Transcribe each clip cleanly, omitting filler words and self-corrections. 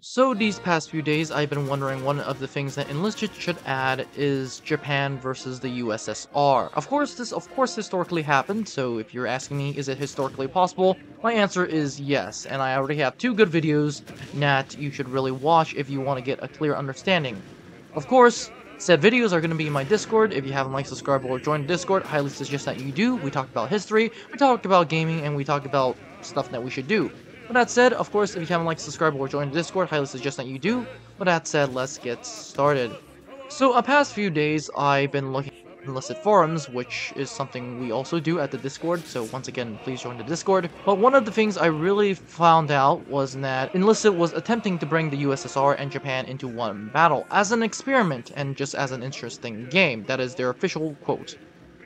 So these past few days, I've been wondering one of the things that Enlisted should add is Japan versus the USSR. Of course, this historically happened, so if you're asking me, is it historically possible? My answer is yes, and I already have two good videos that you should really watch if you want to get a clear understanding. Of course, said videos are going to be in my Discord. If you haven't liked, subscribed, or joined the Discord, highly suggest that you do. We talked about history, we talked about gaming, and we talked about stuff that we should do. With that said, of course, if you haven't liked, subscribed, or joined the Discord, highly suggest that you do. With that said, let's get started. So, past few days, I've been looking at Enlisted forums, which is something we also do at the Discord, so once again, please join the Discord. But one of the things I really found out was that Enlisted was attempting to bring the USSR and Japan into one battle, as an experiment, and just as an interesting game. That is their official quote.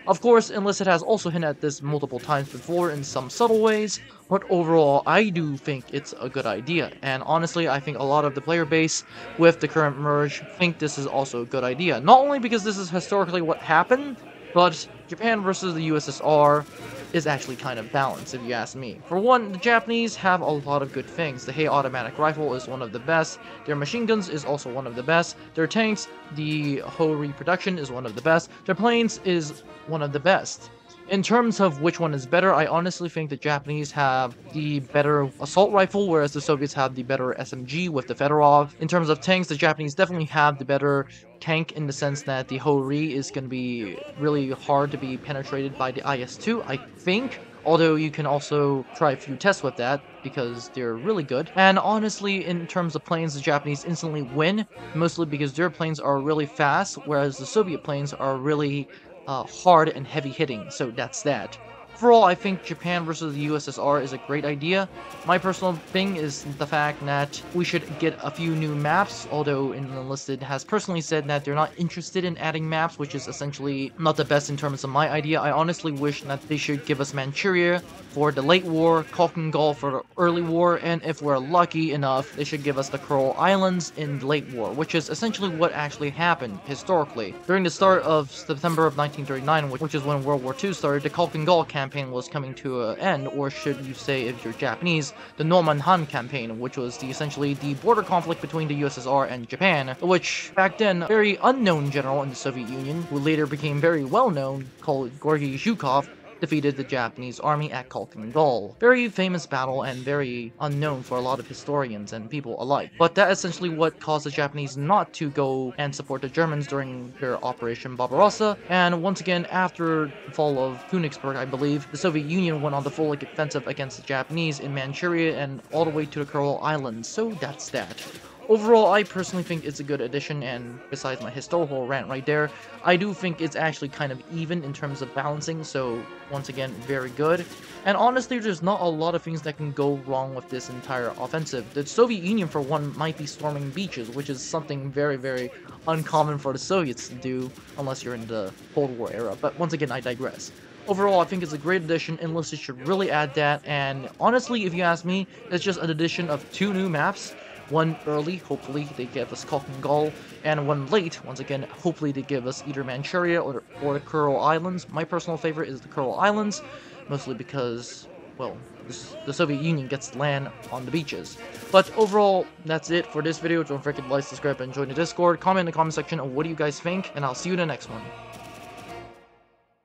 Of course, Enlisted has also hinted at this multiple times before in some subtle ways, but overall, I do think it's a good idea, and honestly, I think a lot of the player base with the current merge think this is also a good idea. Not only because this is historically what happened, but Japan versus the USSR is actually kind of balanced, if you ask me. For one, the Japanese have a lot of good things. The Hei automatic rifle is one of the best, their machine guns is also one of the best, their tanks, the Ho-Ri production is one of the best, their planes is one of the best. In terms of which one is better, I honestly think the Japanese have the better assault rifle, whereas the Soviets have the better SMG with the Fedorov. In terms of tanks, the Japanese definitely have the better tank in the sense that the Ho-Ri is going to be really hard to be penetrated by the IS-2, I think. Although you can also try a few tests with that, because they're really good. And honestly, in terms of planes, the Japanese instantly win, mostly because their planes are really fast, whereas the Soviet planes are really hard and heavy hitting, so that's that. Overall, I think Japan versus the USSR is a great idea. My personal thing is the fact that we should get a few new maps, although Enlisted has personally said that they're not interested in adding maps, which is essentially not the best in terms of my idea. I honestly wish that they should give us Manchuria for the late war, Khalkhin Gol for the early war, and if we're lucky enough, they should give us the Coral Islands in the late war, which is essentially what actually happened historically. During the start of September of 1939, which is when World War II started, the Khalkhin Gol campaign was coming to an end, or should you say, if you're Japanese, the Normanhan campaign, which was essentially the border conflict between the USSR and Japan, which back then, a very unknown general in the Soviet Union, who later became very well known, called Georgy Zhukov, defeated the Japanese army at Khalkhin Gol. Very famous battle and very unknown for a lot of historians and people alike. But that essentially what caused the Japanese not to go and support the Germans during their Operation Barbarossa. And once again, after the fall of Königsberg, I believe, the Soviet Union went on the full offensive against the Japanese in Manchuria and all the way to the Coral Islands. So that's that. Overall, I personally think it's a good addition, and besides my historical rant right there, I do think it's actually kind of even in terms of balancing, so once again, very good. And honestly, there's not a lot of things that can go wrong with this entire offensive. The Soviet Union, for one, might be storming beaches, which is something very, very uncommon for the Soviets to do, unless you're in the Cold War era, but once again, I digress. Overall, I think it's a great addition. Enlisted should really add that, and honestly, if you ask me, it's just an addition of 2 new maps. One early, hopefully they give us Khalkhin Gol, and one late, once again, hopefully they give us either Manchuria or the Coral Islands. My personal favorite is the Coral Islands, mostly because, well, the Soviet Union gets to land on the beaches. But overall, that's it for this video. Don't forget to like, subscribe, and join the Discord. Comment in the comment section on what do you guys think, and I'll see you in the next one.